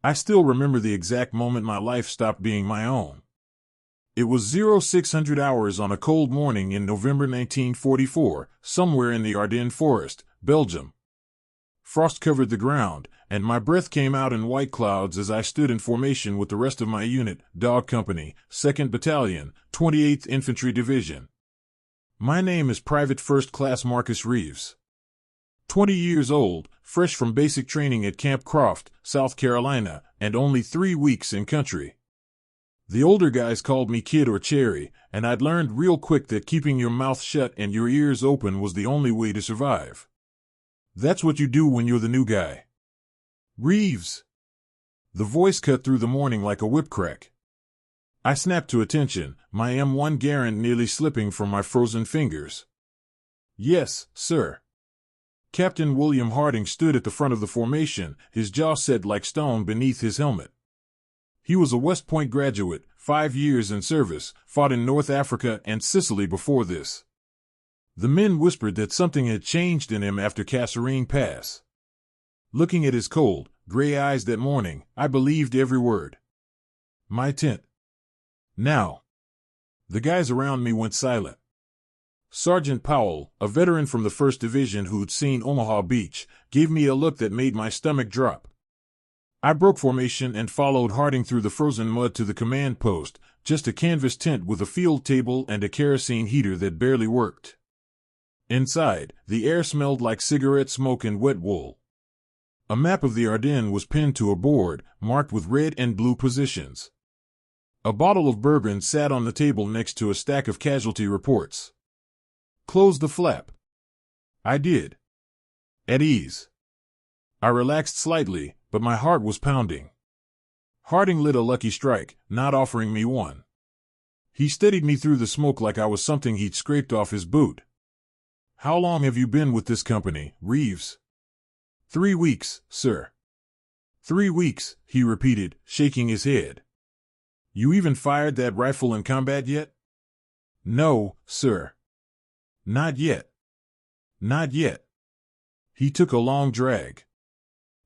I still remember the exact moment my life stopped being my own. It was 0600 hours on a cold morning in November 1944, somewhere in the Ardennes forest, Belgium. Frost covered the ground, and my breath came out in white clouds as I stood in formation with the rest of my unit, Dog Company, 2nd Battalion, 28th Infantry Division. My name is Private First Class Marcus Reeves. 20 years old, fresh from basic training at Camp Croft, South Carolina, and only 3 weeks in country. The older guys called me Kid or Cherry, and I'd learned real quick that keeping your mouth shut and your ears open was the only way to survive. That's what you do when you're the new guy. Reeves. The voice cut through the morning like a whip crack. I snapped to attention, my M1 Garand nearly slipping from my frozen fingers. Yes, sir. Captain William Harding stood at the front of the formation, his jaw set like stone beneath his helmet. He was a West Point graduate, 5 years in service, fought in North Africa and Sicily before this. The men whispered that something had changed in him after Kasserine Pass. Looking at his cold, gray eyes that morning, I believed every word. My tent. Now. The guys around me went silent. Sergeant Powell, a veteran from the 1st Division who'd seen Omaha Beach, gave me a look that made my stomach drop. I broke formation and followed Harding through the frozen mud to the command post, just a canvas tent with a field table and a kerosene heater that barely worked. Inside, the air smelled like cigarette smoke and wet wool. A map of the Ardennes was pinned to a board, marked with red and blue positions. A bottle of bourbon sat on the table next to a stack of casualty reports. Close the flap. I did. At ease. I relaxed slightly, but my heart was pounding. Harding lit a lucky strike, not offering me one. He steadied me through the smoke like I was something he'd scraped off his boot. How long have you been with this company, Reeves? 3 weeks, sir. 3 weeks, he repeated, shaking his head. You even fired that rifle in combat yet? No, sir. Not yet. Not yet. He took a long drag.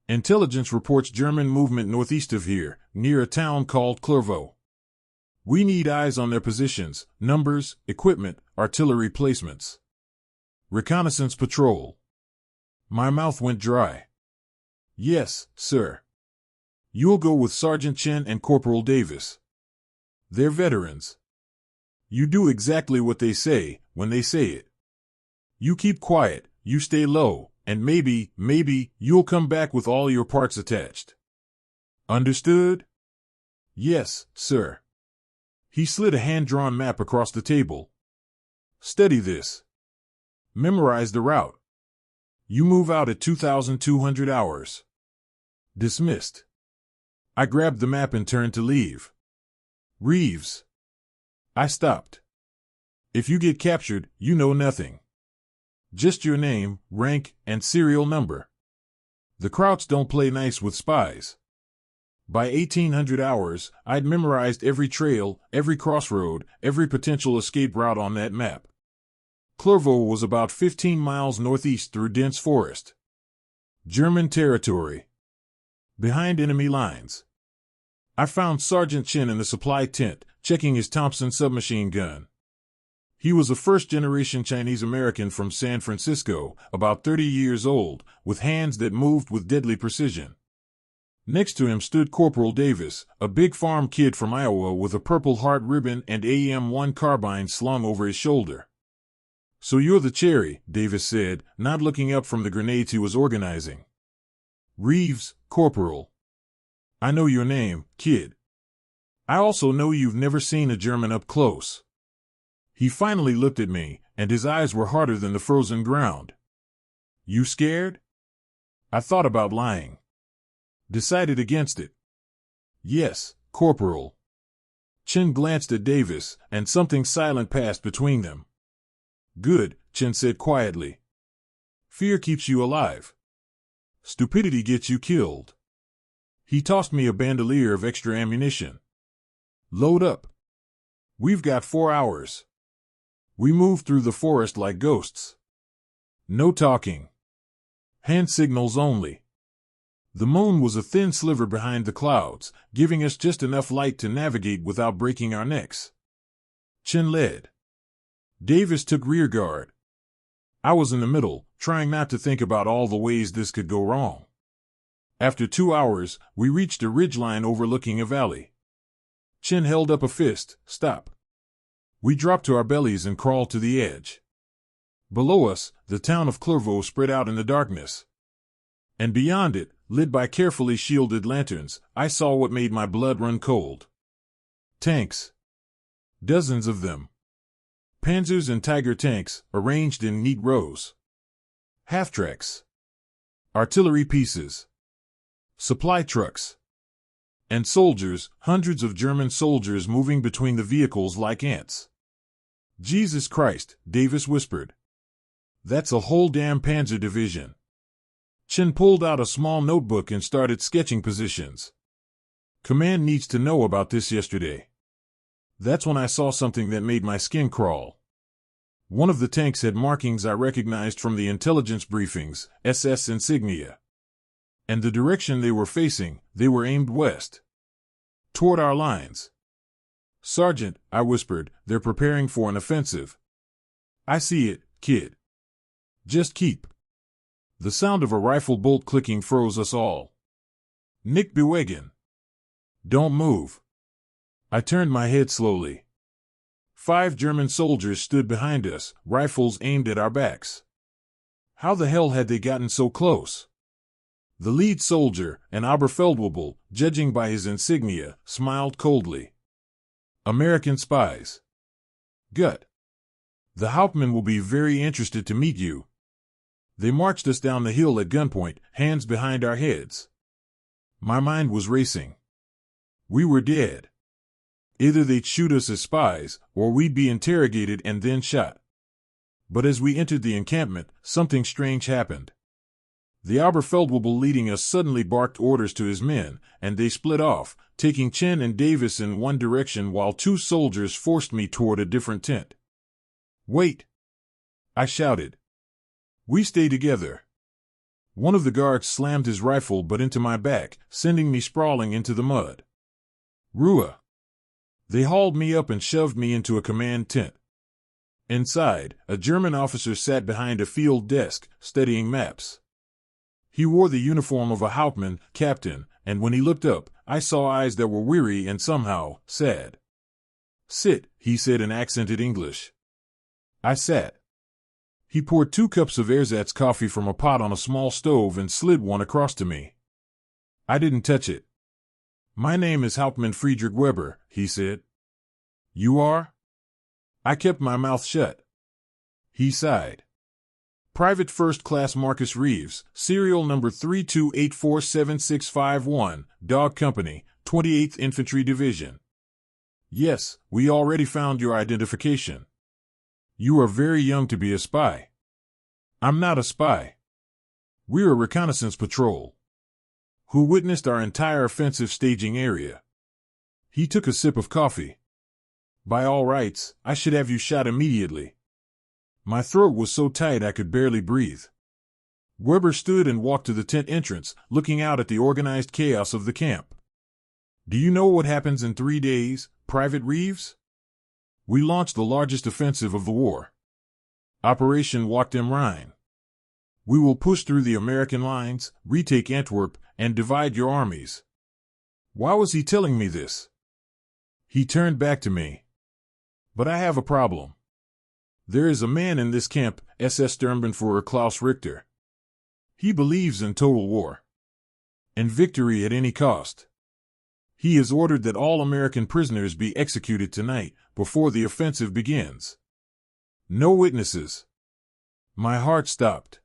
Intelligence reports German movement northeast of here, near a town called Clairvaux. We need eyes on their positions, numbers, equipment, artillery placements. Reconnaissance patrol. My mouth went dry. Yes, sir. You'll go with Sergeant Chen and Corporal Davis. They're veterans. You do exactly what they say, when they say it. You keep quiet, you stay low, and maybe, you'll come back with all your parts attached. Understood? Yes, sir. He slid a hand-drawn map across the table. Study this. Memorize the route. You move out at 2,200 hours. Dismissed. I grabbed the map and turned to leave. Reeves. I stopped. If you get captured, you know nothing. Just your name, rank, and serial number. The Krauts don't play nice with spies. By 1,800 hours, I'd memorized every trail, every crossroad, every potential escape route on that map. Clairvaux was about 15 miles northeast through dense forest. German territory. Behind enemy lines. I found Sergeant Chen in the supply tent, checking his Thompson submachine gun. He was a first-generation Chinese-American from San Francisco, about 30 years old, with hands that moved with deadly precision. Next to him stood Corporal Davis, a big farm kid from Iowa with a Purple Heart ribbon and AM-1 carbine slung over his shoulder. So you're the Cherry, Davis said, not looking up from the grenades he was organizing. Reeves, Corporal. I know your name, kid. I also know you've never seen a German up close. He finally looked at me, and his eyes were harder than the frozen ground. You scared? I thought about lying. Decided against it. Yes, Corporal. Chen glanced at Davis, and something silent passed between them. Good, Chen said quietly. Fear keeps you alive. Stupidity gets you killed. He tossed me a bandolier of extra ammunition. Load up. We've got 4 hours. We move through the forest like ghosts. No talking. Hand signals only. The moon was a thin sliver behind the clouds, giving us just enough light to navigate without breaking our necks. Chen led. Davis took rear guard. I was in the middle, trying not to think about all the ways this could go wrong. After 2 hours, we reached a ridgeline overlooking a valley. Chen held up a fist. Stop. We dropped to our bellies and crawled to the edge. Below us, the town of Clairvaux spread out in the darkness. And beyond it, lit by carefully shielded lanterns, I saw what made my blood run cold. Tanks. Dozens of them. Panzers and Tiger tanks, arranged in neat rows. Half-tracks. Artillery pieces. Supply trucks. And soldiers, hundreds of German soldiers moving between the vehicles like ants. Jesus Christ, Davis whispered. That's a whole damn panzer division. Chen pulled out a small notebook and started sketching positions. Command needs to know about this yesterday. That's when I saw something that made my skin crawl. One of the tanks had markings I recognized from the intelligence briefings, SS insignia. And the direction they were facing, they were aimed west. Toward our lines. Sergeant, I whispered, they're preparing for an offensive. I see it, kid. Just keep. The sound of a rifle bolt clicking froze us all. Nick Bewegen. Don't move. I turned my head slowly. 5 German soldiers stood behind us, rifles aimed at our backs. How the hell had they gotten so close? The lead soldier, an Oberfeldwebel, judging by his insignia, smiled coldly. American spies. Gut. The Hauptmann will be very interested to meet you. They marched us down the hill at gunpoint, hands behind our heads. My mind was racing. We were dead. Either they'd shoot us as spies, or we'd be interrogated and then shot. But as we entered the encampment, something strange happened. The Oberfeldwebel leading us suddenly barked orders to his men, and they split off, taking Chen and Davis in one direction while 2 soldiers forced me toward a different tent. Wait! I shouted. We stay together. One of the guards slammed his rifle butt into my back, sending me sprawling into the mud. Ruah! They hauled me up and shoved me into a command tent. Inside, a German officer sat behind a field desk, studying maps. He wore the uniform of a Hauptmann, captain, and when he looked up, I saw eyes that were weary and somehow sad. Sit, he said in accented English. I sat. He poured 2 cups of ersatz coffee from a pot on a small stove and slid one across to me. I didn't touch it. My name is Hauptmann Friedrich Weber, he said. You are? I kept my mouth shut. He sighed. Private First Class Marcus Reeves, serial number 328476551, Dog Company, 28th Infantry Division. Yes, we already found your identification. You are very young to be a spy. I'm not a spy. We're a reconnaissance patrol. Who witnessed our entire offensive staging area. He took a sip of coffee. By all rights, I should have you shot immediately. My throat was so tight I could barely breathe. Weber stood and walked to the tent entrance, looking out at the organized chaos of the camp. Do you know what happens in 3 days, Private Reeves? We launched the largest offensive of the war. Operation Wacht am Rhein. We will push through the American lines, retake Antwerp, and divide your armies. Why was he telling me this? He turned back to me. But I have a problem. There is a man in this camp, SS Sturmbannführer Klaus Richter. He believes in total war. And victory at any cost. He has ordered that all American prisoners be executed tonight, before the offensive begins. No witnesses. My heart stopped.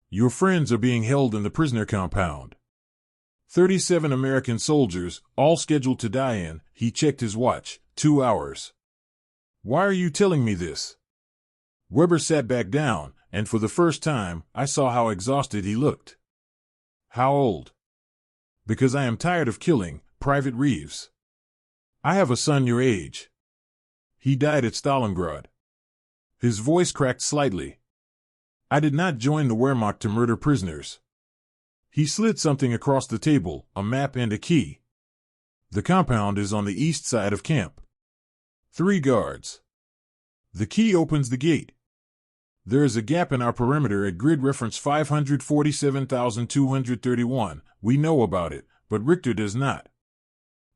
Your friends are being held in the prisoner compound. 37 American soldiers, all scheduled to die in, he checked his watch, 2 hours. Why are you telling me this? Weber sat back down, and for the first time, I saw how exhausted he looked. How old? Because I am tired of killing, Private Reeves. I have a son your age. He died at Stalingrad. His voice cracked slightly. I did not join the Wehrmacht to murder prisoners. He slid something across the table, a map and a key. The compound is on the east side of camp. 3 guards. The key opens the gate. There is a gap in our perimeter at grid reference 547,231. We know about it, but Richter does not.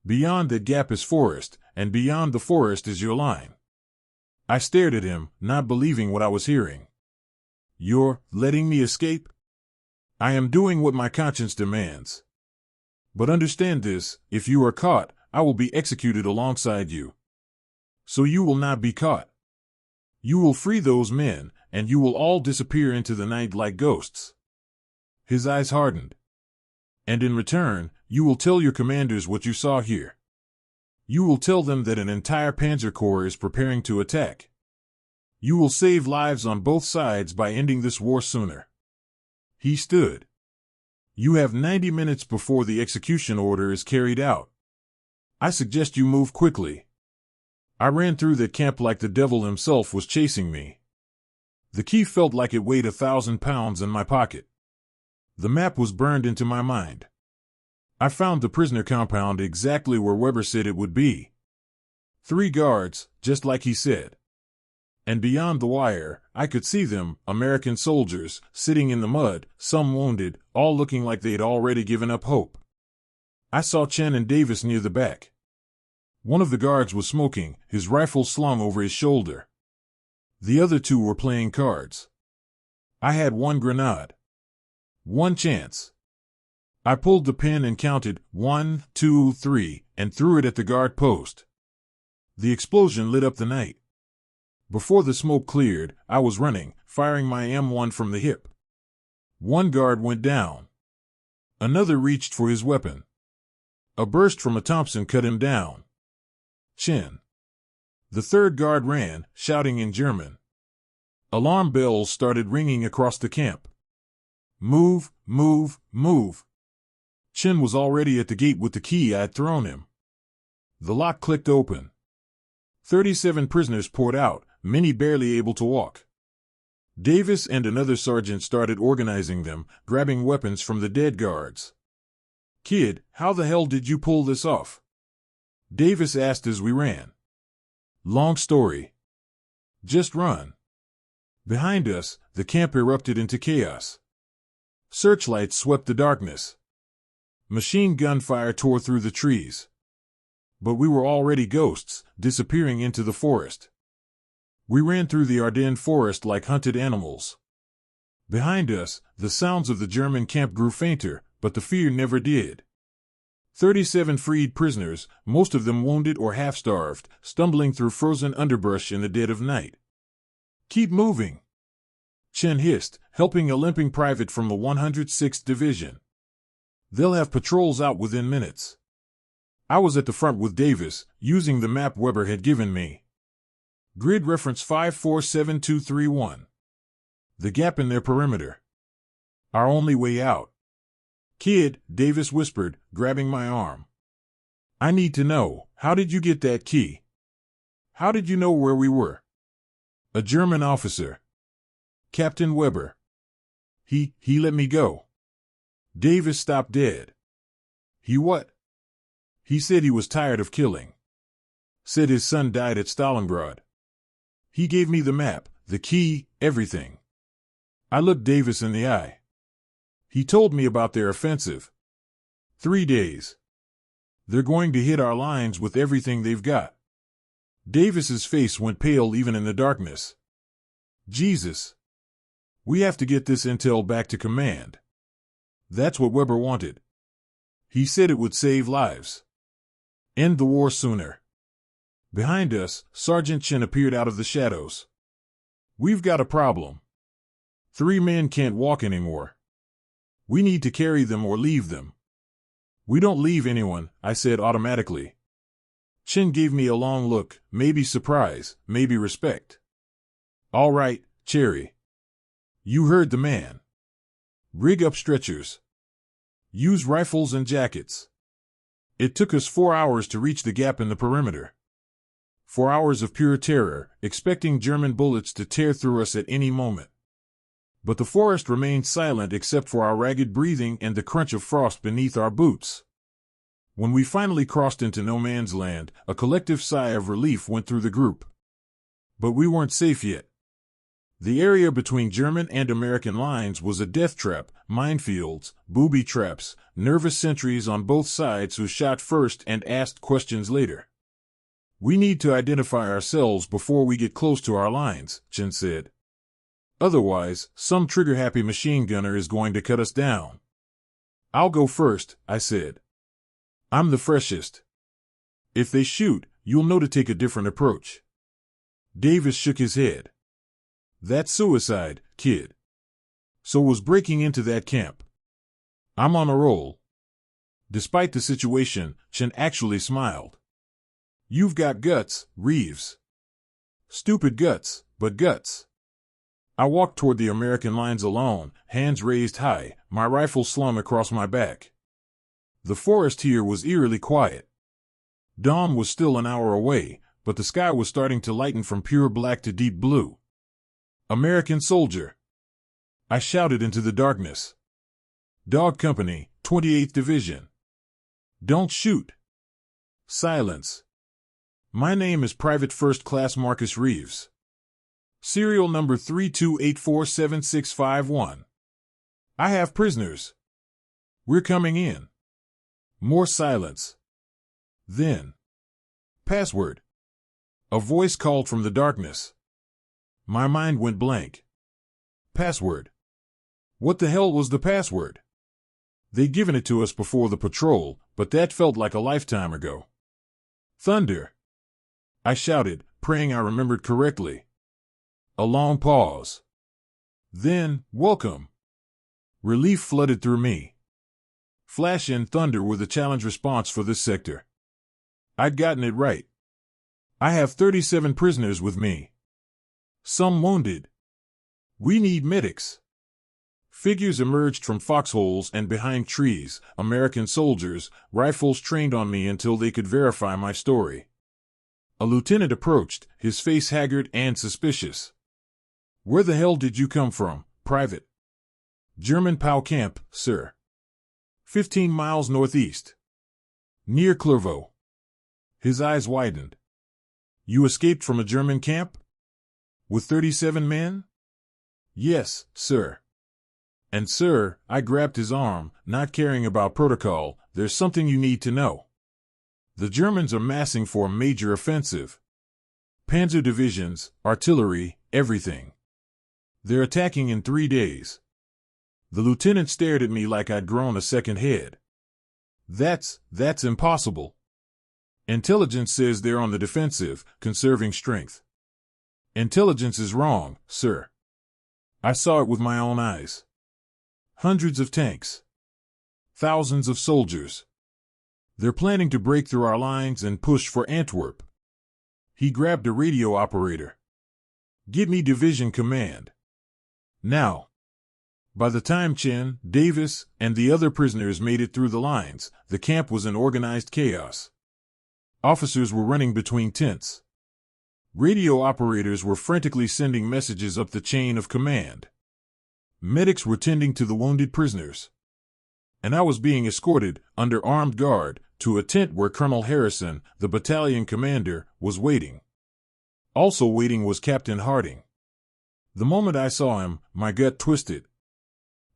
Beyond that gap is forest, and beyond the forest is your line. I stared at him, not believing what I was hearing. You're letting me escape? I am doing what my conscience demands. But understand this, if you are caught, I will be executed alongside you. So you will not be caught. You will free those men, and you will all disappear into the night like ghosts. His eyes hardened. And in return, you will tell your commanders what you saw here. You will tell them that an entire Panzer Corps is preparing to attack. You will save lives on both sides by ending this war sooner. He stood. You have 90 minutes before the execution order is carried out. I suggest you move quickly. I ran through that camp like the devil himself was chasing me. The key felt like it weighed 1,000 pounds in my pocket. The map was burned into my mind. I found the prisoner compound exactly where Weber said it would be. 3 guards, just like he said. And beyond the wire, I could see them, American soldiers, sitting in the mud, some wounded, all looking like they'd already given up hope. I saw Chen and Davis near the back. One of the guards was smoking, his rifle slung over his shoulder. The other 2 were playing cards. I had 1 grenade. 1 chance. I pulled the pin and counted 1, 2, 3, and threw it at the guard post. The explosion lit up the night. Before the smoke cleared, I was running, firing my M1 from the hip. 1 guard went down. Another reached for his weapon. A burst from a Thompson cut him down. Chen. The 3rd guard ran, shouting in German. Alarm bells started ringing across the camp. Move, move, move. Chen was already at the gate with the key I'd thrown him. The lock clicked open. 37 prisoners poured out, many barely able to walk. Davis and another sergeant started organizing them, grabbing weapons from the dead guards. Kid, how the hell did you pull this off? Davis asked as we ran. Long story. Just run. Behind us, the camp erupted into chaos. Searchlights swept the darkness. Machine gun fire tore through the trees. But we were already ghosts, disappearing into the forest. We ran through the Ardennes forest like hunted animals. Behind us, the sounds of the German camp grew fainter, but the fear never did. 37 freed prisoners, most of them wounded or half-starved, stumbling through frozen underbrush in the dead of night. Keep moving, Chen hissed, helping a limping private from the 106th Division. They'll have patrols out within minutes. I was at the front with Davis, using the map Weber had given me. Grid reference 547231. The gap in their perimeter. Our only way out. Kid, Davis whispered, grabbing my arm. I need to know, how did you get that key? How did you know where we were? A German officer. Captain Weber. He let me go. Davis stopped dead. He what? He said he was tired of killing. Said his son died at Stalingrad. He gave me the map, the key, everything. I looked Davis in the eye. He told me about their offensive. 3 days. They're going to hit our lines with everything they've got. Davis's face went pale even in the darkness. Jesus. We have to get this intel back to command. That's what Weber wanted. He said it would save lives. End the war sooner. Behind us, Sergeant Chen appeared out of the shadows. We've got a problem. 3 men can't walk anymore. We need to carry them or leave them. We don't leave anyone, I said automatically. Chen gave me a long look, maybe surprise, maybe respect. All right, Cherry. You heard the man. Rig up stretchers. Use rifles and jackets. It took us 4 hours to reach the gap in the perimeter. 4 hours of pure terror, expecting German bullets to tear through us at any moment. But the forest remained silent except for our ragged breathing and the crunch of frost beneath our boots. When we finally crossed into no man's land, a collective sigh of relief went through the group. But we weren't safe yet. The area between German and American lines was a death trap, minefields, booby traps, nervous sentries on both sides who shot first and asked questions later. "We need to identify ourselves before we get close to our lines," Chen said. "Otherwise, some trigger-happy machine gunner is going to cut us down." "I'll go first," I said. "I'm the freshest. If they shoot, you'll know to take a different approach." Davis shook his head. "That's suicide, kid. So was breaking into that camp. I'm on a roll." Despite the situation, Chen actually smiled. "You've got guts, Reeves. Stupid guts, but guts." I walked toward the American lines alone, hands raised high, my rifle slung across my back. The forest here was eerily quiet. Dawn was still an hour away, but the sky was starting to lighten from pure black to deep blue. "American soldier!" I shouted into the darkness. "Dog Company, 28th Division. Don't shoot." Silence. "My name is Private First Class Marcus Reeves. Serial number 32847651. I have prisoners. We're coming in." More silence. Then, "Password." A voice called from the darkness. My mind went blank. Password. What the hell was the password? They'd given it to us before the patrol, but that felt like a lifetime ago. "Thunder!" I shouted, praying I remembered correctly. A long pause. Then, "Welcome." Relief flooded through me. Flash and thunder were the challenge response for this sector. I'd gotten it right. "I have 37 prisoners with me. Some wounded. We need medics." Figures emerged from foxholes and behind trees, American soldiers, rifles trained on me until they could verify my story. A lieutenant approached, his face haggard and suspicious. "Where the hell did you come from, Private?" "German POW camp, sir. 15 miles northeast. Near Clairvaux." His eyes widened. "You escaped from a German camp? With 37 men?" "Yes, sir." "And sir," I grabbed his arm, not caring about protocol, "there's something you need to know. The Germans are massing for a major offensive. Panzer divisions, artillery, everything. They're attacking in 3 days." The lieutenant stared at me like I'd grown a second head. That's impossible. Intelligence says they're on the defensive, conserving strength." "Intelligence is wrong, sir. I saw it with my own eyes. Hundreds of tanks. Thousands of soldiers. They're planning to break through our lines and push for Antwerp." He grabbed a radio operator. "Get me division command. Now." By the time Chen, Davis, and the other prisoners made it through the lines, the camp was in organized chaos. Officers were running between tents. Radio operators were frantically sending messages up the chain of command. Medics were tending to the wounded prisoners. And I was being escorted, under armed guard, to a tent where Colonel Harrison, the battalion commander, was waiting. Also waiting was Captain Harding. The moment I saw him, my gut twisted.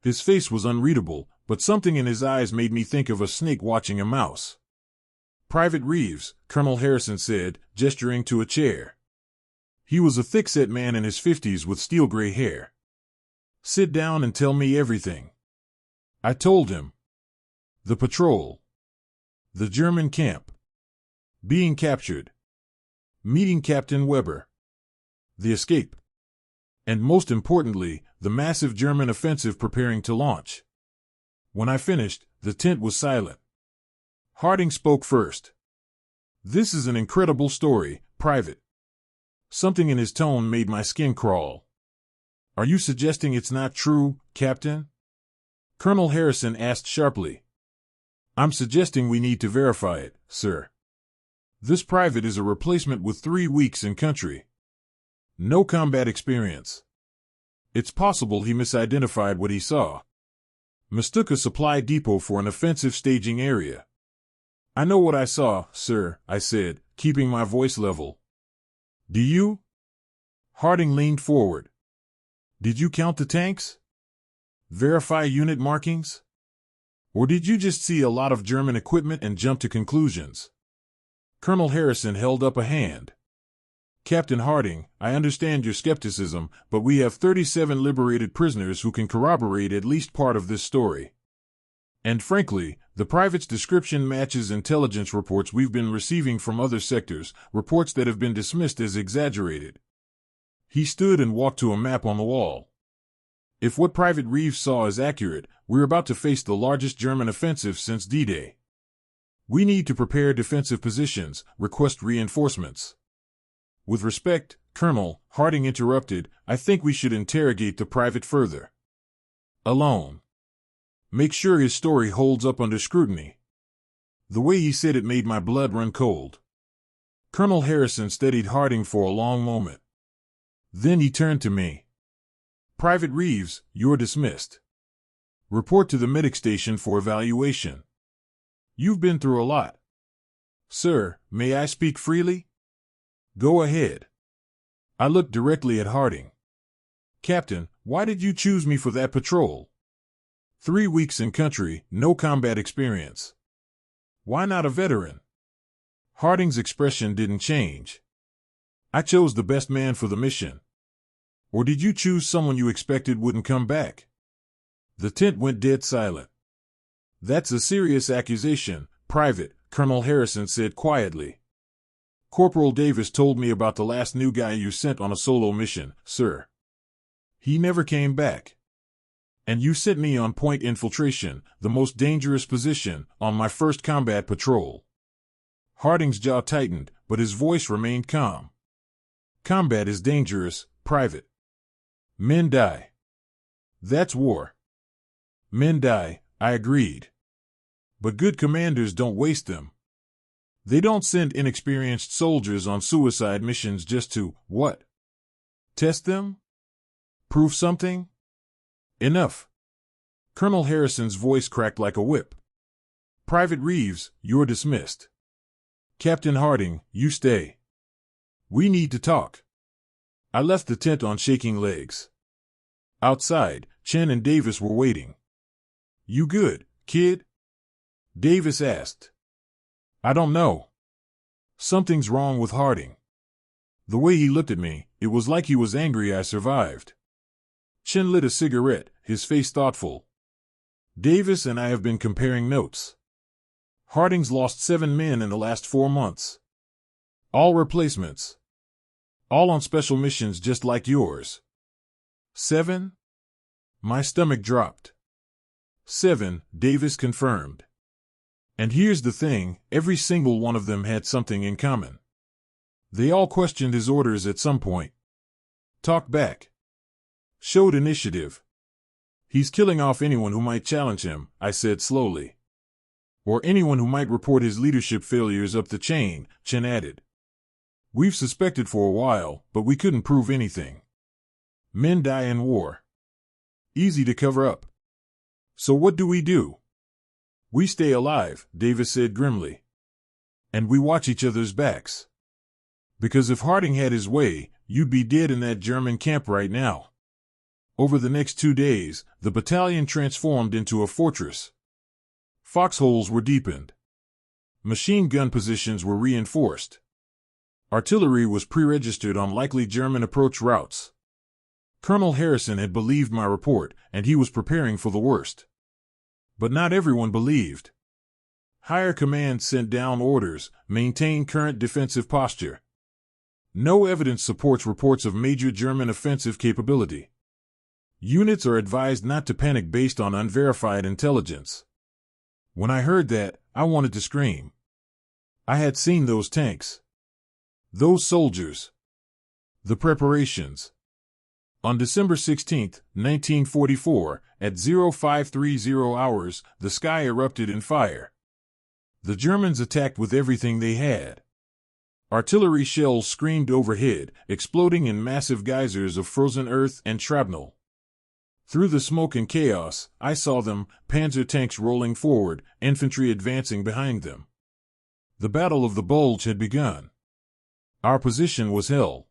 His face was unreadable, but something in his eyes made me think of a snake watching a mouse. "Private Reeves," Colonel Harrison said, gesturing to a chair. He was a thick-set man in his 50s with steel-gray hair. "Sit down and tell me everything." I told him. The patrol. The German camp. Being captured. Meeting Captain Weber. The escape. And most importantly, the massive German offensive preparing to launch. When I finished, the tent was silent. Harding spoke first. "This is an incredible story, Private." Something in his tone made my skin crawl. "Are you suggesting it's not true, Captain?" Colonel Harrison asked sharply. "I'm suggesting we need to verify it, sir. This private is a replacement with 3 weeks in country. No combat experience. It's possible he misidentified what he saw. Mistook a supply depot for an offensive staging area. I know what I saw, sir, I said, keeping my voice level. Do you? Harding leaned forward. Did you count the tanks? Verify unit markings? Or did you just see a lot of German equipment and jump to conclusions? Colonel Harrison held up a hand. Captain Harding, I understand your skepticism, but we have 37 liberated prisoners who can corroborate at least part of this story. And frankly, the private's description matches intelligence reports we've been receiving from other sectors, reports that have been dismissed as exaggerated. He stood and walked to a map on the wall. If what Private Reeves saw is accurate, we're about to face the largest German offensive since D-Day. We need to prepare defensive positions, request reinforcements. With respect, Colonel, Harding interrupted, I think we should interrogate the private further. Alone. Make sure his story holds up under scrutiny. The way he said it made my blood run cold. Colonel Harrison studied Harding for a long moment. Then he turned to me. Private Reeves, you're dismissed. Report to the medic station for evaluation. You've been through a lot. Sir, may I speak freely? Go ahead. I looked directly at Harding. Captain, why did you choose me for that patrol? 3 weeks in country, no combat experience. Why not a veteran? Harding's expression didn't change. I chose the best man for the mission. Or did you choose someone you expected wouldn't come back? The tent went dead silent. That's a serious accusation, Private, Colonel Harrison said quietly. Corporal Davis told me about the last new guy you sent on a solo mission, sir. He never came back. And you sent me on point infiltration, the most dangerous position, on my first combat patrol. Harding's jaw tightened, but his voice remained calm. Combat is dangerous, Private. Men die. That's war. Men die, I agreed. But good commanders don't waste them. They don't send inexperienced soldiers on suicide missions just to, what? Test them? Prove something? Enough. Colonel Harrison's voice cracked like a whip. Private Reeves, you're dismissed. Captain Harding, you stay. We need to talk. I left the tent on shaking legs. Outside, Chen and Davis were waiting. You good, kid? Davis asked. I don't know. Something's wrong with Harding. The way he looked at me, it was like he was angry I survived. Chen lit a cigarette, his face thoughtful. Davis and I have been comparing notes. Harding's lost 7 men in the last 4 months. All replacements. All on special missions just like yours. 7? My stomach dropped. 7, Davis confirmed. And here's the thing, every single one of them had something in common. They all questioned his orders at some point. Talked back. Showed initiative. He's killing off anyone who might challenge him, I said slowly. Or anyone who might report his leadership failures up the chain, Chen added. We've suspected for a while, but we couldn't prove anything. Men die in war. Easy to cover up. So what do? We stay alive, Davis said grimly. And we watch each other's backs. Because if Harding had his way, you'd be dead in that German camp right now. Over the next 2 days, the battalion transformed into a fortress. Foxholes were deepened. Machine gun positions were reinforced. Artillery was pre-registered on likely German approach routes. Colonel Harrison had believed my report, and he was preparing for the worst. But not everyone believed. Higher command sent down orders, maintain current defensive posture. No evidence supports reports of major German offensive capability. Units are advised not to panic based on unverified intelligence. When I heard that, I wanted to scream. I had seen those tanks. Those soldiers. The preparations. On December 16, 1944, at 0530 hours, the sky erupted in fire. The Germans attacked with everything they had. Artillery shells screamed overhead, exploding in massive geysers of frozen earth and shrapnel. Through the smoke and chaos, I saw them, panzer tanks rolling forward, infantry advancing behind them. The Battle of the Bulge had begun. Our position was hell.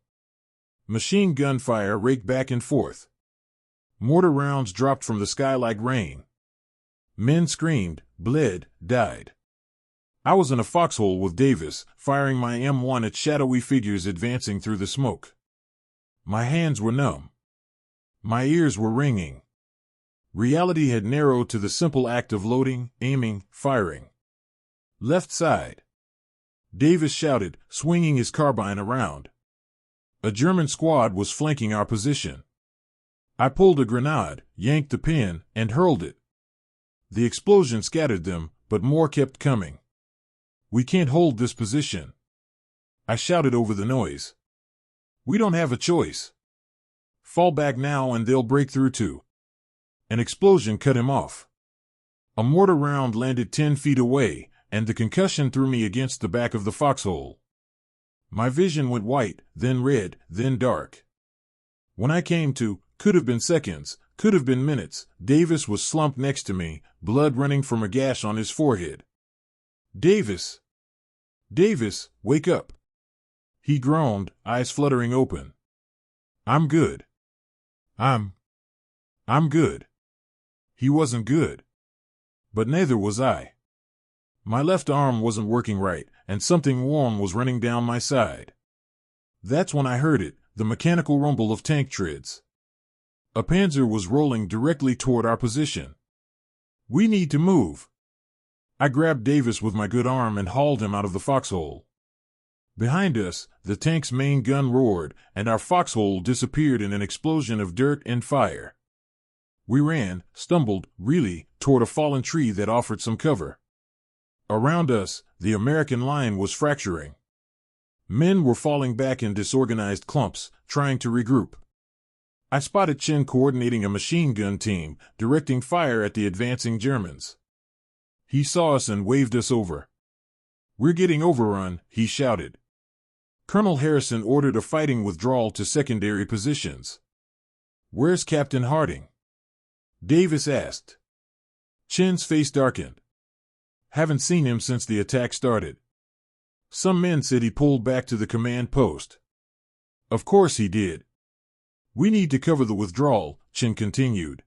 Machine gun fire raked back and forth. Mortar rounds dropped from the sky like rain. Men screamed, bled, died. I was in a foxhole with Davis, firing my M1 at shadowy figures advancing through the smoke. My hands were numb. My ears were ringing. Reality had narrowed to the simple act of loading, aiming, firing. Left side. Davis shouted, swinging his carbine around. A German squad was flanking our position. I pulled a grenade, yanked the pin, and hurled it. The explosion scattered them, but more kept coming. We can't hold this position. I shouted over the noise. We don't have a choice. Fall back now and they'll break through too. An explosion cut him off. A mortar round landed 10 feet away, and the concussion threw me against the back of the foxhole. My vision went white, then red, then dark. When I came to, could have been seconds, could have been minutes, Davis was slumped next to me, blood running from a gash on his forehead. Davis! Davis, wake up! He groaned, eyes fluttering open. I'm good. I'm good. He wasn't good. But neither was I. My left arm wasn't working right, and something warm was running down my side. That's when I heard it, the mechanical rumble of tank treads. A panzer was rolling directly toward our position. We need to move. I grabbed Davis with my good arm and hauled him out of the foxhole. Behind us, the tank's main gun roared, and our foxhole disappeared in an explosion of dirt and fire. We ran, stumbled, really, toward a fallen tree that offered some cover. Around us, the American line was fracturing. Men were falling back in disorganized clumps, trying to regroup. I spotted Chin coordinating a machine gun team, directing fire at the advancing Germans. He saw us and waved us over. We're getting overrun, he shouted. Colonel Harrison ordered a fighting withdrawal to secondary positions. Where's Captain Harding? Davis asked. Chin's face darkened. Haven't seen him since the attack started. Some men said he pulled back to the command post. Of course he did. We need to cover the withdrawal, Chin continued.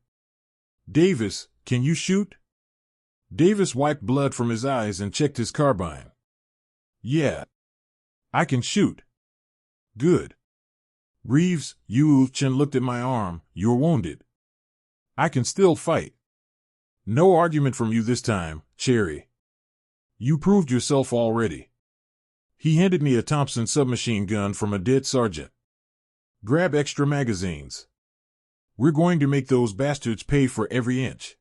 Davis, can you shoot? Davis wiped blood from his eyes and checked his carbine. Yeah. I can shoot. Good. Reeves, Chin looked at my arm, you're wounded. I can still fight. No argument from you this time, Cherry. You proved yourself already. He handed me a Thompson submachine gun from a dead sergeant. Grab extra magazines. We're going to make those bastards pay for every inch.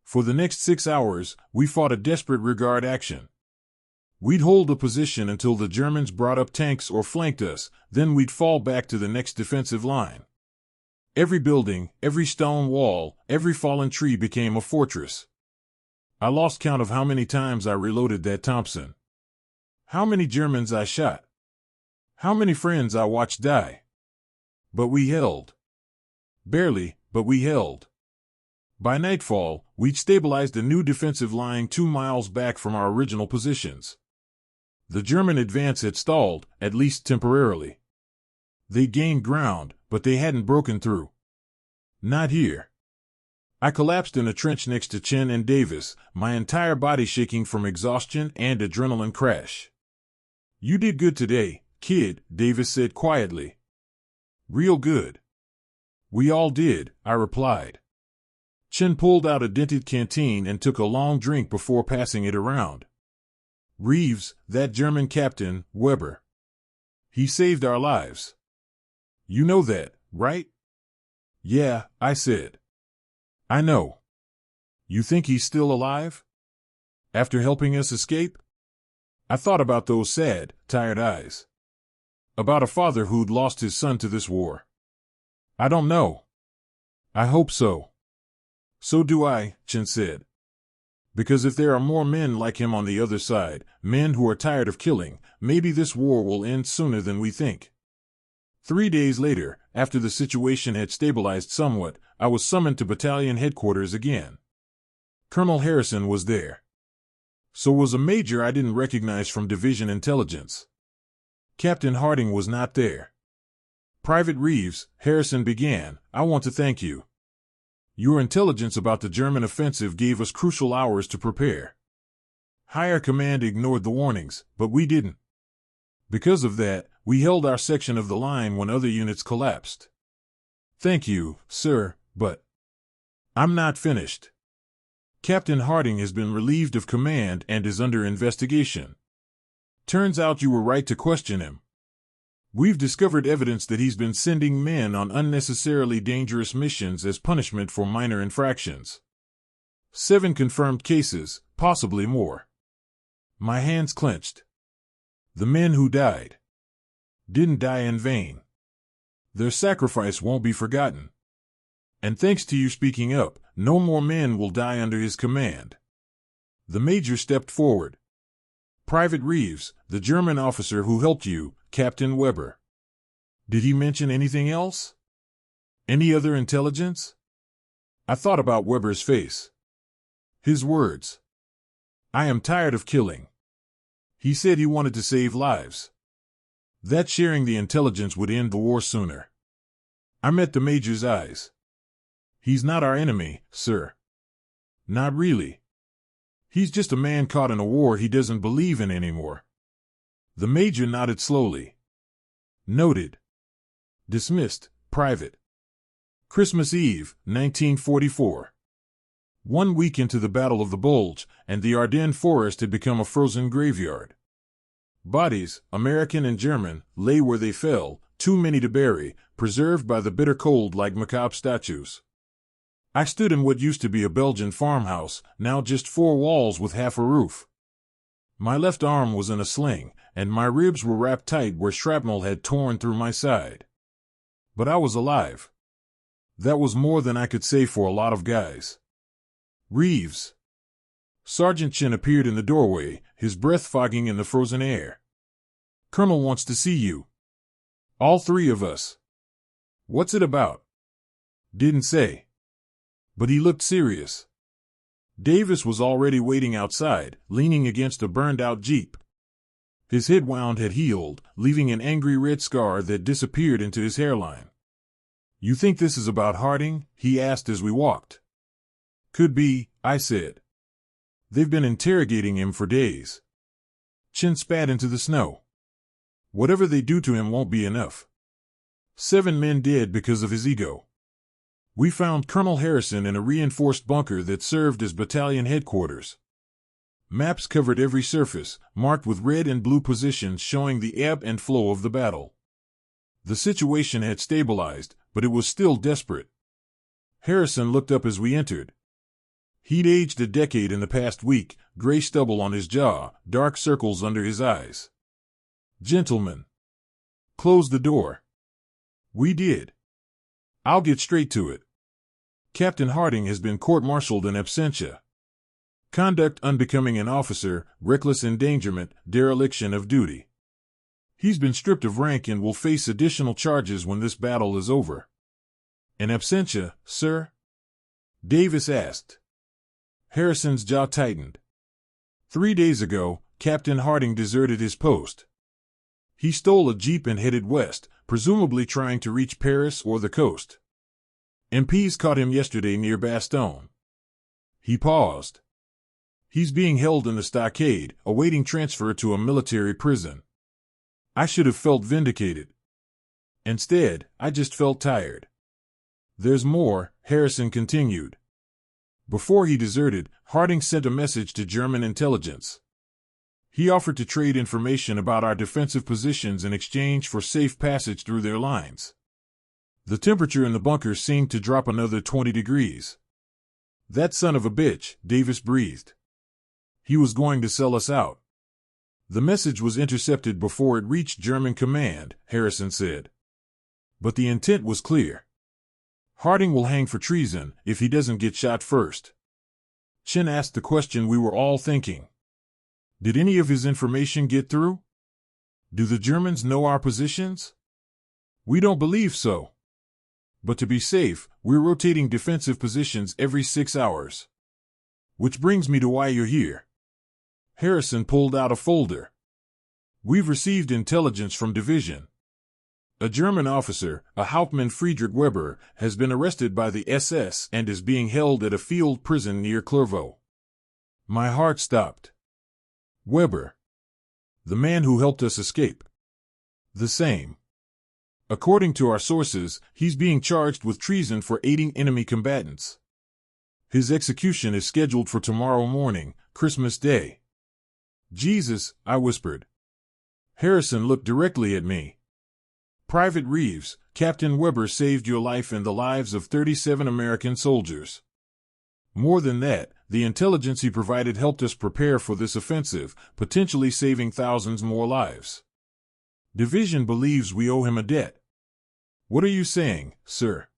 For the next 6 hours, we fought a desperate rearguard action. We'd hold a position until the Germans brought up tanks or flanked us, then we'd fall back to the next defensive line. Every building, every stone wall, every fallen tree became a fortress. I lost count of how many times I reloaded that Thompson. How many Germans I shot. How many friends I watched die. But we held. Barely, but we held. By nightfall, we'd stabilized a new defensive line 2 miles back from our original positions. The German advance had stalled, at least temporarily. They gained ground, but they hadn't broken through. Not here. I collapsed in a trench next to Chin and Davis, my entire body shaking from exhaustion and adrenaline crash. You did good today, kid, Davis said quietly. Real good. We all did, I replied. Chin pulled out a dented canteen and took a long drink before passing it around. Reeves, that German captain, Weber. He saved our lives. You know that, right? Yeah, I said. I know. You think he's still alive? After helping us escape? I thought about those sad, tired eyes. About a father who'd lost his son to this war. I don't know. I hope so. So do I, Chin said. Because if there are more men like him on the other side, men who are tired of killing, maybe this war will end sooner than we think. 3 days later, after the situation had stabilized somewhat, I was summoned to battalion headquarters again. Colonel Harrison was there. So was a major I didn't recognize from division intelligence. Captain Harding was not there. Private Reeves, Harrison began, I want to thank you. Your intelligence about the German offensive gave us crucial hours to prepare. Higher command ignored the warnings, but we didn't. Because of that, we held our section of the line when other units collapsed. Thank you, sir, but I'm not finished. Captain Harding has been relieved of command and is under investigation. Turns out you were right to question him. We've discovered evidence that he's been sending men on unnecessarily dangerous missions as punishment for minor infractions. 7 confirmed cases, possibly more. My hands clenched. The men who died didn't die in vain. Their sacrifice won't be forgotten. And thanks to you speaking up, no more men will die under his command. The major stepped forward. Private Reeves, the German officer who helped you, Captain Weber. Did he mention anything else? Any other intelligence? I thought about Weber's face. His words. I am tired of killing. He said he wanted to save lives. That sharing the intelligence would end the war sooner. I met the major's eyes. He's not our enemy, sir. Not really. He's just a man caught in a war he doesn't believe in anymore. The major nodded slowly. Noted. Dismissed, Private. Christmas Eve, 1944. 1 week into the Battle of the Bulge, and the Ardennes forest had become a frozen graveyard. Bodies, American and German, lay where they fell, too many to bury, preserved by the bitter cold like macabre statues. I stood in what used to be a Belgian farmhouse, now just 4 walls with half a roof. My left arm was in a sling, and my ribs were wrapped tight where shrapnel had torn through my side. But I was alive. That was more than I could say for a lot of guys. Reeves. Sergeant Chin appeared in the doorway, his breath fogging in the frozen air. Colonel wants to see you. All 3 of us. What's it about? Didn't say. But he looked serious. Davis was already waiting outside, leaning against a burned-out Jeep. His head wound had healed, leaving an angry red scar that disappeared into his hairline. You think this is about Harding? He asked as we walked. Could be, I said. They've been interrogating him for days. Chin spat into the snow. Whatever they do to him won't be enough. 7 men dead because of his ego. We found Colonel Harrison in a reinforced bunker that served as battalion headquarters. Maps covered every surface, marked with red and blue positions showing the ebb and flow of the battle. The situation had stabilized, but it was still desperate. Harrison looked up as we entered. He'd aged a decade in the past week, gray stubble on his jaw, dark circles under his eyes. Gentlemen. Close the door. We did. I'll get straight to it. Captain Harding has been court-martialed in absentia. Conduct unbecoming an officer, reckless endangerment, dereliction of duty. He's been stripped of rank and will face additional charges when this battle is over. In absentia, sir? Davis asked. Harrison's jaw tightened. 3 days ago, Captain Harding deserted his post. He stole a jeep and headed west, presumably trying to reach Paris or the coast. MPs caught him yesterday near Bastogne. He paused. He's being held in the stockade, awaiting transfer to a military prison. I should have felt vindicated. Instead, I just felt tired. There's more, Harrison continued. Before he deserted, Harding sent a message to German intelligence. He offered to trade information about our defensive positions in exchange for safe passage through their lines. The temperature in the bunker seemed to drop another 20 degrees. That son of a bitch, Davis breathed. He was going to sell us out. The message was intercepted before it reached German command, Harrison said. But the intent was clear. Harding will hang for treason if he doesn't get shot first. Chin asked the question we were all thinking. Did any of his information get through? Do the Germans know our positions? We don't believe so. But to be safe, we're rotating defensive positions every 6 hours. Which brings me to why you're here. Harrison pulled out a folder. We've received intelligence from Division. A German officer, a Hauptmann Friedrich Weber, has been arrested by the SS and is being held at a field prison near Clairvaux. My heart stopped. Weber. The man who helped us escape. The same. According to our sources, he's being charged with treason for aiding enemy combatants. His execution is scheduled for tomorrow morning, Christmas Day. Jesus, I whispered. Harrison looked directly at me. Private Reeves, Captain Weber saved your life and the lives of 37 American soldiers. More than that, the intelligence he provided helped us prepare for this offensive, potentially saving thousands more lives. Division believes we owe him a debt. What are you saying, sir?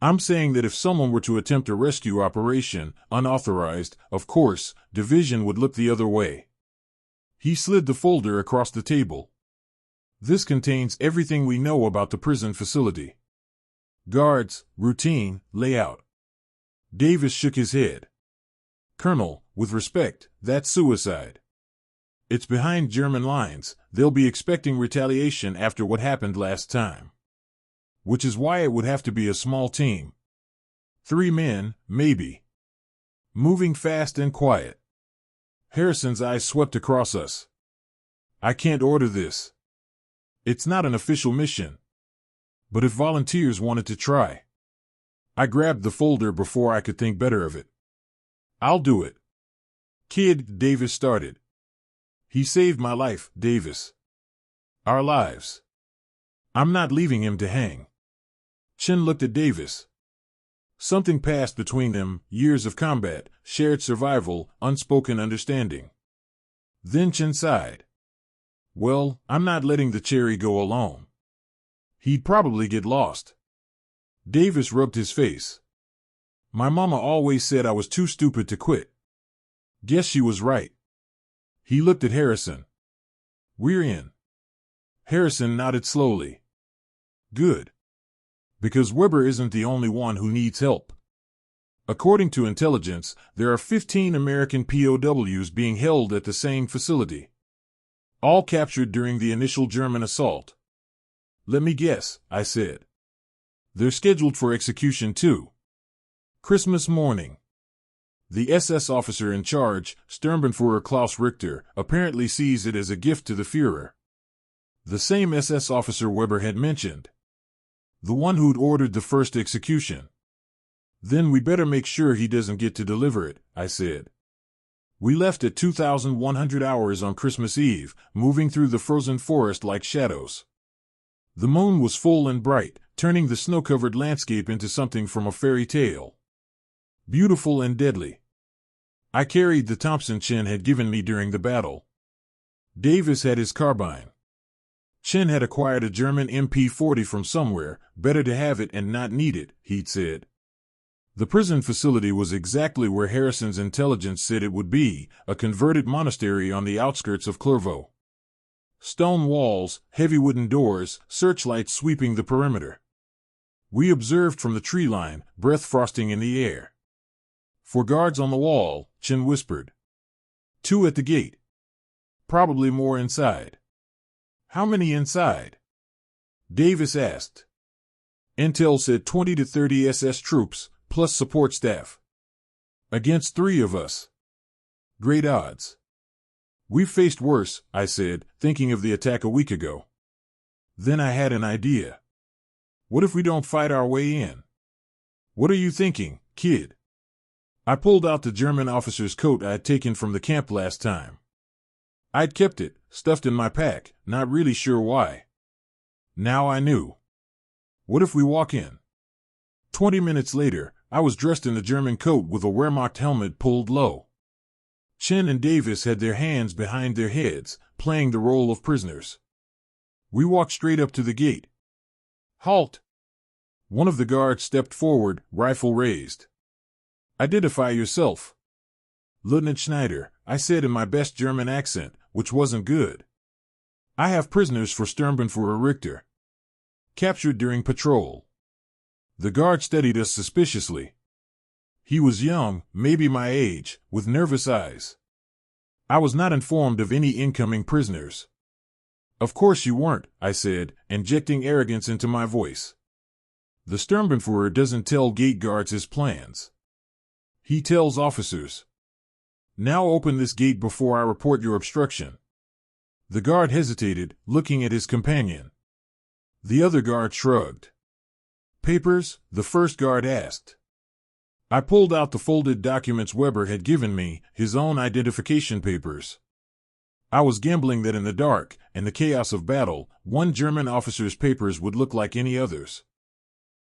I'm saying that if someone were to attempt a rescue operation, unauthorized, of course, Division would look the other way. He slid the folder across the table. This contains everything we know about the prison facility. Guards, routine, layout. Davis shook his head. Colonel, with respect, that's suicide. It's behind German lines. They'll be expecting retaliation after what happened last time. Which is why it would have to be a small team. 3 men, maybe. Moving fast and quiet. Harrison's eyes swept across us. I can't order this. It's not an official mission. But if volunteers wanted to try. I grabbed the folder before I could think better of it. I'll do it. Kid, Davis started. He saved my life, Davis. Our lives. I'm not leaving him to hang. Chin looked at Davis. Something passed between them, years of combat, shared survival, unspoken understanding. Then Chin sighed. Well, I'm not letting the cherry go alone. He'd probably get lost. Davis rubbed his face. My mama always said I was too stupid to quit. Guess she was right. He looked at Harrison. We're in. Harrison nodded slowly. Good. Because Weber isn't the only one who needs help. According to intelligence, there are 15 American POWs being held at the same facility. All captured during the initial German assault. Let me guess, I said. They're scheduled for execution too. Christmas morning. The SS officer in charge, Sturmbannführer Klaus Richter, apparently sees it as a gift to the Führer. The same SS officer Weber had mentioned. The one who'd ordered the first execution. Then we better make sure he doesn't get to deliver it, I said. We left at 2,100 hours on Christmas Eve, moving through the frozen forest like shadows. The moon was full and bright, turning the snow-covered landscape into something from a fairy tale. Beautiful and deadly. I carried the Thompson Chin had given me during the battle. Davis had his carbine. Chin had acquired a German MP40 from somewhere, better to have it and not need it, he'd said. The prison facility was exactly where Harrison's intelligence said it would be, a converted monastery on the outskirts of Clairvaux. Stone walls, heavy wooden doors, searchlights sweeping the perimeter. We observed from the tree line, breath frosting in the air. 4 guards on the wall, Chin whispered. 2 at the gate. Probably more inside. How many inside? Davis asked. Intel said 20 to 30 SS troops, plus support staff. Against 3 of us. Great odds. We've faced worse, I said, thinking of the attack a week ago. Then I had an idea. What if we don't fight our way in? What are you thinking, kid? I pulled out the German officer's coat I had taken from the camp last time. I'd kept it, stuffed in my pack, not really sure why. Now I knew. What if we walk in? 20 minutes later, I was dressed in the German coat with a Wehrmacht helmet pulled low. Chin and Davis had their hands behind their heads, playing the role of prisoners. We walked straight up to the gate. Halt! One of the guards stepped forward, rifle raised. Identify yourself. Lieutenant Schneider, I said in my best German accent, which wasn't good. I have prisoners for Sturmbannführer Richter. Captured during patrol. The guard studied us suspiciously. He was young, maybe my age, with nervous eyes. I was not informed of any incoming prisoners. Of course you weren't, I said, injecting arrogance into my voice. The Sturmbannführer doesn't tell gate guards his plans. He tells officers. Now open this gate before I report your obstruction. The guard hesitated, looking at his companion. The other guard shrugged. Papers? The first guard asked. I pulled out the folded documents Weber had given me, his own identification papers. I was gambling that in the dark, and the chaos of battle, one German officer's papers would look like any others.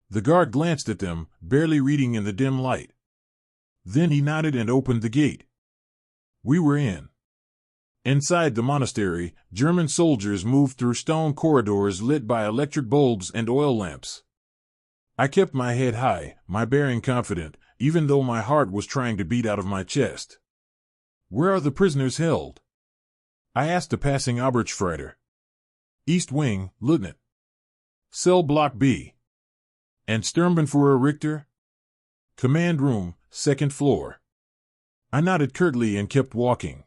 The guard glanced at them, barely reading in the dim light. Then he nodded and opened the gate. We were in. Inside the monastery, German soldiers moved through stone corridors lit by electric bulbs and oil lamps. I kept my head high, my bearing confident, even though my heart was trying to beat out of my chest. Where are the prisoners held? I asked a passing Oberstfreiter. East Wing, Lieutenant. Cell Block B. And Sturmbannführer Richter? Command room, second floor. I nodded curtly and kept walking.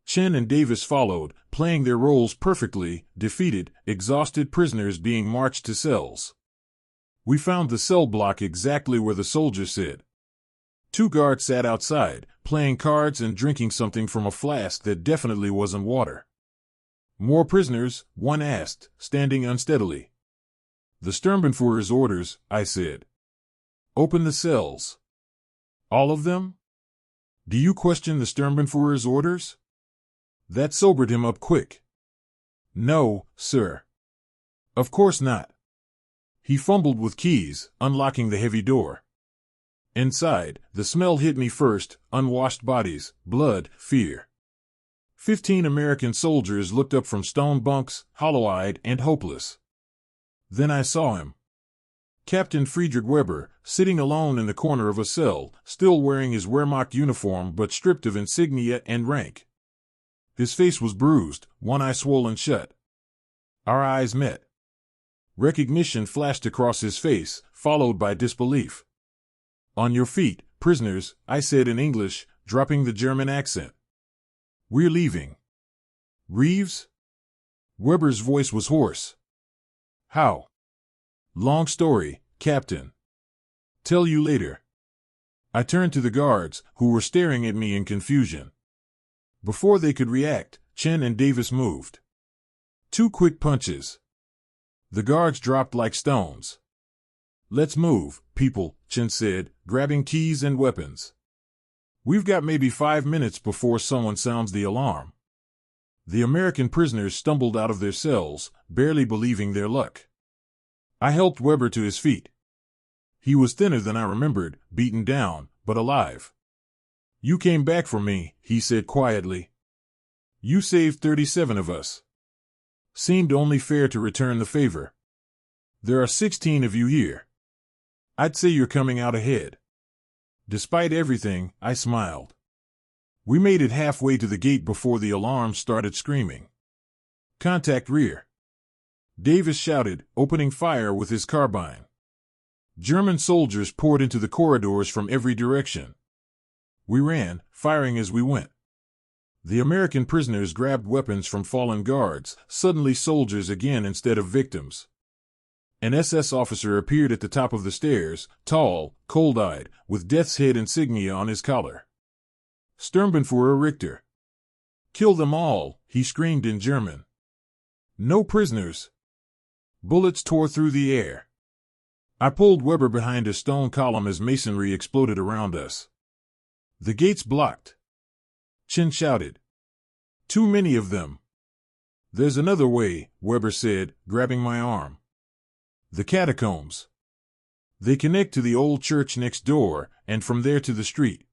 Chen and Davis followed, playing their roles perfectly, defeated, exhausted prisoners being marched to cells. We found the cell block exactly where the soldier said. 2 guards sat outside, playing cards and drinking something from a flask that definitely wasn't water. More prisoners? One asked, standing unsteadily. The Sturmbannführer's orders, I said. Open the cells. All of them? Do you question the Sturmbannführer's orders? That sobered him up quick. No, sir. Of course not. He fumbled with keys, unlocking the heavy door. Inside, the smell hit me first, unwashed bodies, blood, fear. 15 American soldiers looked up from stone bunks, hollow-eyed and hopeless. Then I saw him. Captain Friedrich Weber, sitting alone in the corner of a cell, still wearing his Wehrmacht uniform but stripped of insignia and rank. His face was bruised, one eye swollen shut. Our eyes met. Recognition flashed across his face, followed by disbelief. On your feet, prisoners, I said in English, dropping the German accent. We're leaving. Reeves? Weber's voice was hoarse. How? Long story, Captain. Tell you later. I turned to the guards, who were staring at me in confusion. Before they could react, Chen and Davis moved. 2 quick punches. The guards dropped like stones. Let's move, people, Chen said, grabbing keys and weapons. We've got maybe 5 minutes before someone sounds the alarm. The American prisoners stumbled out of their cells, barely believing their luck. I helped Weber to his feet. He was thinner than I remembered, beaten down, but alive. You came back for me, he said quietly. You saved 37 of us. Seemed only fair to return the favor. There are 16 of you here. I'd say you're coming out ahead. Despite everything, I smiled. We made it halfway to the gate before the alarm started screaming. Contact rear. Davis shouted, opening fire with his carbine. German soldiers poured into the corridors from every direction. We ran, firing as we went. The American prisoners grabbed weapons from fallen guards, suddenly soldiers again instead of victims. An SS officer appeared at the top of the stairs, tall, cold-eyed, with death's head insignia on his collar. Sturmbannführer Richter. Kill them all, he screamed in German. No prisoners. Bullets tore through the air. I pulled Weber behind a stone column as masonry exploded around us. The gate's blocked. Chen shouted. Too many of them. There's another way, Weber said, grabbing my arm. The catacombs. They connect to the old church next door, and from there to the street.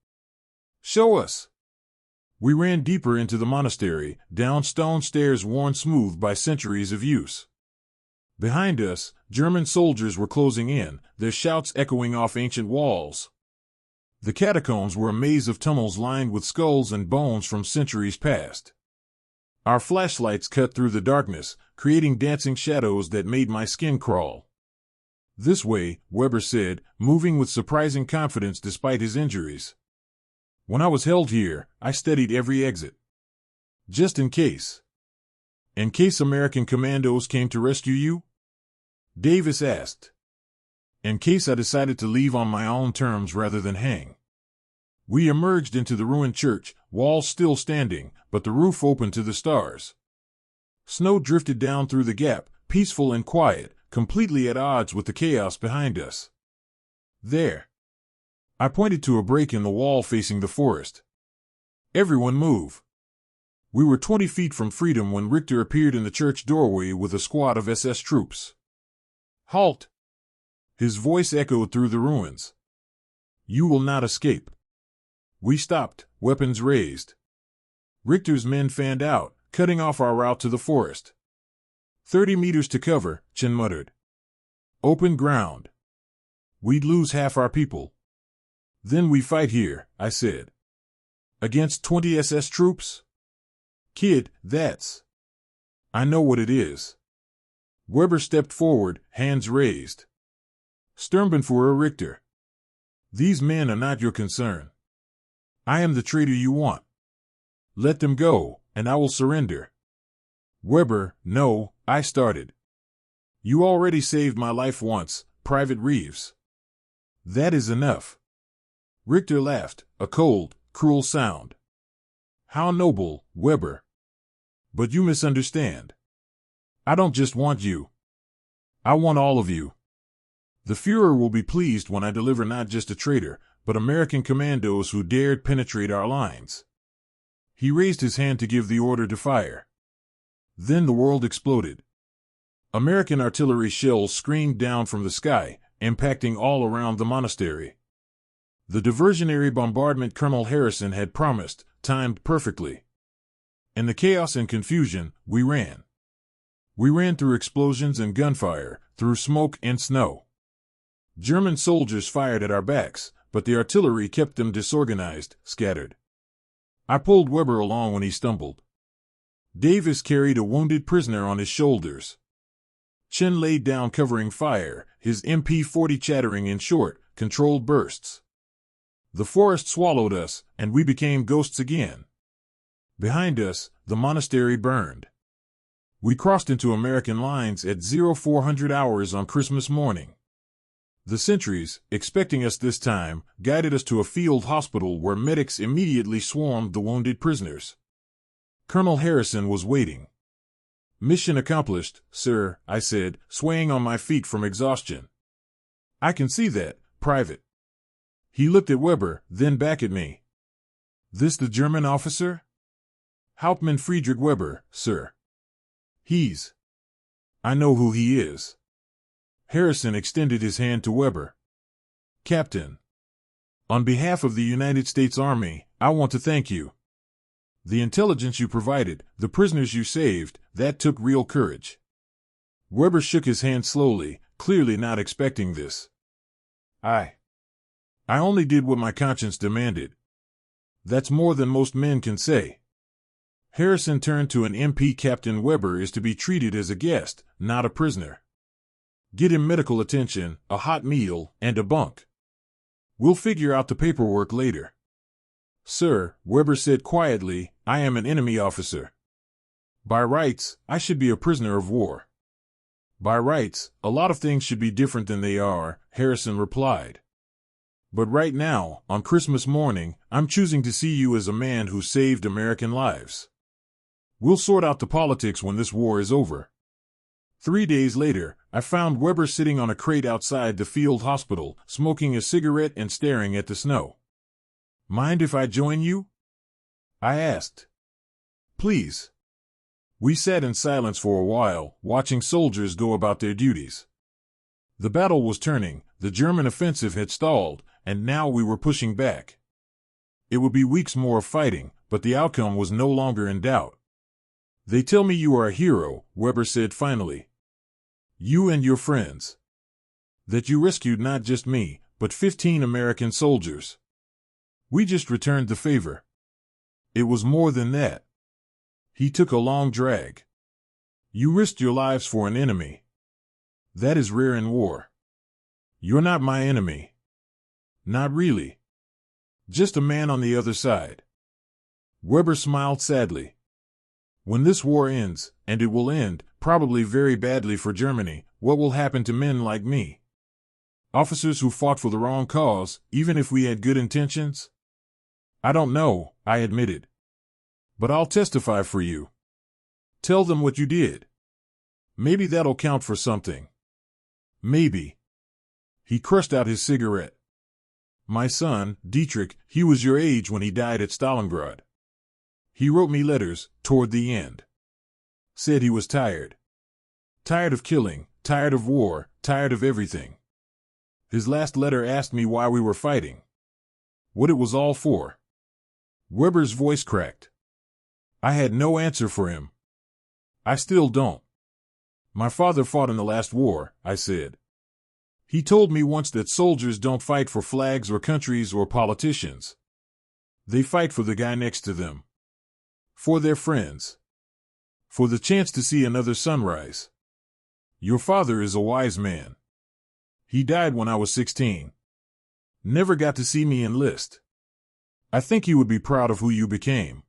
Show us. We ran deeper into the monastery, down stone stairs worn smooth by centuries of use. Behind us, German soldiers were closing in, their shouts echoing off ancient walls. The catacombs were a maze of tunnels lined with skulls and bones from centuries past. Our flashlights cut through the darkness, creating dancing shadows that made my skin crawl. "This way," Weber said, moving with surprising confidence despite his injuries. "When I was held here, I studied every exit. Just in case. In case American commandos came to rescue you?" Davis asked. "In case I decided to leave on my own terms rather than hang." We emerged into the ruined church, walls still standing, but the roof open to the stars. Snow drifted down through the gap, peaceful and quiet, completely at odds with the chaos behind us. "There." I pointed to a break in the wall facing the forest. "Everyone move." We were 20 feet from freedom when Richter appeared in the church doorway with a squad of SS troops. "Halt!" His voice echoed through the ruins. "You will not escape." We stopped, weapons raised. Richter's men fanned out, cutting off our route to the forest. 30 meters to cover," Chen muttered. "Open ground. We'd lose half our people." "Then we fight here," I said. "Against 20 SS troops? Kid, that's—" "I know what it is." Weber stepped forward, hands raised. "Sturmbannführer Richter. These men are not your concern. I am the traitor you want. Let them go, and I will surrender." "Weber, no," I started. "You already saved my life once, Private Reeves." "That is enough." Richter laughed, a cold, cruel sound. "How noble, Weber. But you misunderstand. I don't just want you. I want all of you. The Führer will be pleased when I deliver not just a traitor, but American commandos who dared penetrate our lines." He raised his hand to give the order to fire. Then the world exploded. American artillery shells screamed down from the sky, impacting all around the monastery. The diversionary bombardment Colonel Harrison had promised, timed perfectly. In the chaos and confusion, we ran. We ran through explosions and gunfire, through smoke and snow. German soldiers fired at our backs, but the artillery kept them disorganized, scattered. I pulled Weber along when he stumbled. Davis carried a wounded prisoner on his shoulders. Chen laid down covering fire, his MP-40 chattering in short, controlled bursts. The forest swallowed us, and we became ghosts again. Behind us, the monastery burned. We crossed into American lines at 0400 hours on Christmas morning. The sentries, expecting us this time, guided us to a field hospital where medics immediately swarmed the wounded prisoners. Colonel Harrison was waiting. "Mission accomplished, sir," I said, swaying on my feet from exhaustion. "I can see that, Private." He looked at Weber, then back at me. "This the German officer?" "Hauptmann Friedrich Weber, sir." I know who he is." Harrison extended his hand to Weber. "Captain, on behalf of the United States Army, I want to thank you. The intelligence you provided, the prisoners you saved, that took real courage." Weber shook his hand slowly, clearly not expecting this. I only did what my conscience demanded. That's more than most men can say." Harrison turned to an MP. "Captain Weber is to be treated as a guest, not a prisoner. Get him medical attention, a hot meal, and a bunk. We'll figure out the paperwork later." "Sir," Weber said quietly, "I am an enemy officer. By rights, I should be a prisoner of war." "By rights, a lot of things should be different than they are," Harrison replied. "But right now, on Christmas morning, I'm choosing to see you as a man who saved American lives. We'll sort out the politics when this war is over." 3 days later, I found Weber sitting on a crate outside the field hospital, smoking a cigarette and staring at the snow. "Mind if I join you?" I asked. "Please." We sat in silence for a while, watching soldiers go about their duties. The battle was turning, the German offensive had stalled, and now we were pushing back. It would be weeks more of fighting, but the outcome was no longer in doubt. "They tell me you are a hero," Weber said finally. "You and your friends. That you rescued not just me, but 15 American soldiers. We just returned the favor. It was more than that." He took a long drag. You risked your lives for an enemy. That is rare in war. You're not my enemy. Not really. Just a man on the other side. Weber smiled sadly. When this war ends, and it will end, probably very badly for Germany, what will happen to men like me? Officers who fought for the wrong cause, even if we had good intentions? I don't know, I admitted. But I'll testify for you. Tell them what you did. Maybe that'll count for something. Maybe. He crushed out his cigarette. My son, Dietrich, he was your age when he died at Stalingrad. He wrote me letters, toward the end. Said he was tired. Tired of killing, tired of war, tired of everything. His last letter asked me why we were fighting. What it was all for. Weber's voice cracked. I had no answer for him. I still don't. My father fought in the last war, I said. He told me once that soldiers don't fight for flags or countries or politicians. They fight for the guy next to them. For their friends. For the chance to see another sunrise. Your father is a wise man. He died when I was 16. Never got to see me enlist. I think he would be proud of who you became.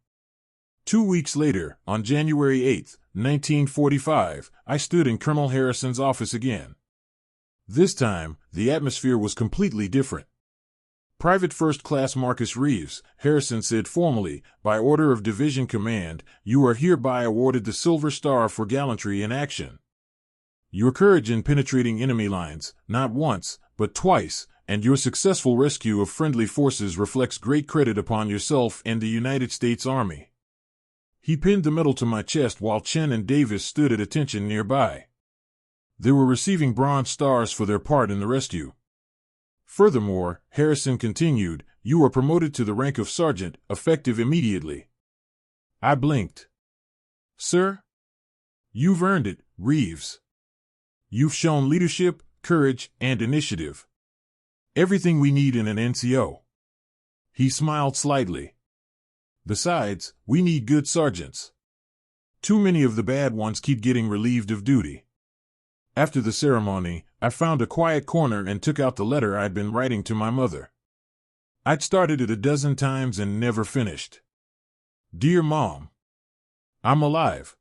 2 weeks later, on January 8, 1945, I stood in Colonel Harrison's office again. This time, the atmosphere was completely different. Private First Class Marcus Reeves, Harrison said formally, by order of Division Command, you are hereby awarded the Silver Star for gallantry in action. Your courage in penetrating enemy lines, not once, but twice, and your successful rescue of friendly forces reflects great credit upon yourself and the United States Army. He pinned the medal to my chest while Chen and Davis stood at attention nearby. They were receiving Bronze Stars for their part in the rescue. Furthermore, Harrison continued, you were promoted to the rank of sergeant, effective immediately. I blinked. Sir? You've earned it, Reeves. You've shown leadership, courage, and initiative. Everything we need in an NCO. He smiled slightly. Besides, we need good sergeants. Too many of the bad ones keep getting relieved of duty. After the ceremony, I found a quiet corner and took out the letter I'd been writing to my mother. I'd started it a dozen times and never finished. Dear Mom, I'm alive.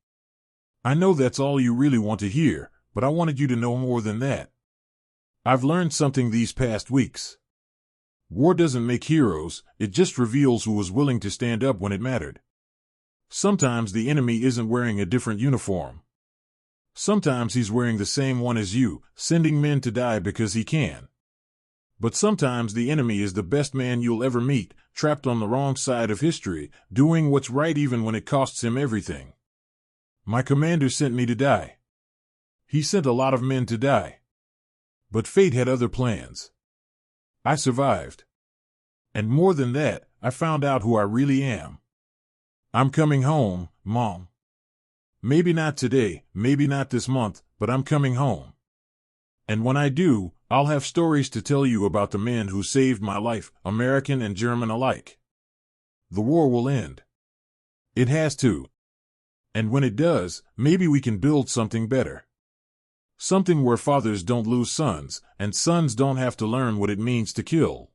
I know that's all you really want to hear, but I wanted you to know more than that. I've learned something these past weeks. War doesn't make heroes, it just reveals who was willing to stand up when it mattered. Sometimes the enemy isn't wearing a different uniform. Sometimes he's wearing the same one as you, sending men to die because he can. But sometimes the enemy is the best man you'll ever meet, trapped on the wrong side of history, doing what's right even when it costs him everything. My commander sent me to die. He sent a lot of men to die. But fate had other plans. I survived. And more than that, I found out who I really am. I'm coming home, Mom. Maybe not today, maybe not this month, but I'm coming home. And when I do, I'll have stories to tell you about the men who saved my life, American and German alike. The war will end. It has to. And when it does, maybe we can build something better. Something where fathers don't lose sons, and sons don't have to learn what it means to kill.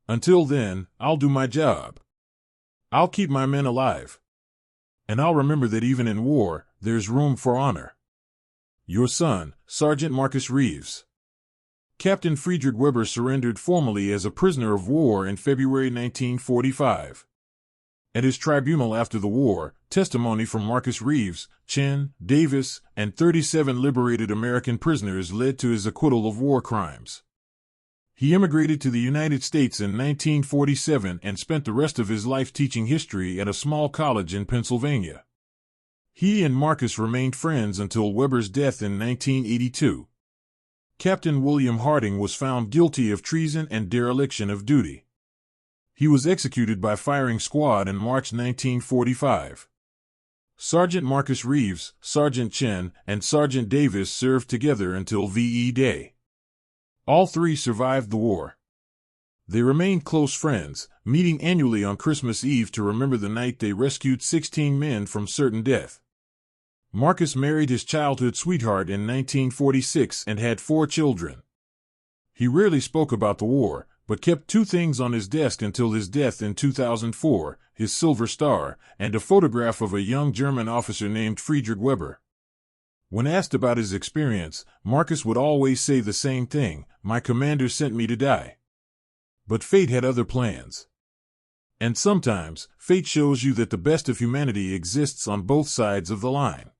Until then, I'll do my job. I'll keep my men alive. And I'll remember that even in war, there's room for honor. Your son, Sergeant Marcus Reeves. Captain Friedrich Weber surrendered formally as a prisoner of war in February 1945. At his tribunal after the war, testimony from Marcus Reeves, Chen, Davis, and 37 liberated American prisoners led to his acquittal of war crimes. He immigrated to the United States in 1947 and spent the rest of his life teaching history at a small college in Pennsylvania. He and Marcus remained friends until Weber's death in 1982. Captain William Harding was found guilty of treason and dereliction of duty. He was executed by firing squad in March 1945. Sergeant Marcus Reeves, Sergeant Chen, and Sergeant Davis served together until VE Day. All three survived the war. They remained close friends, meeting annually on Christmas Eve to remember the night they rescued 16 men from certain death. Marcus married his childhood sweetheart in 1946 and had 4 children. He rarely spoke about the war, but kept 2 things on his desk until his death in 2004, his Silver Star, and a photograph of a young German officer named Friedrich Weber. When asked about his experience, Marcus would always say the same thing: "My commander sent me to die." But fate had other plans. And sometimes, fate shows you that the best of humanity exists on both sides of the line.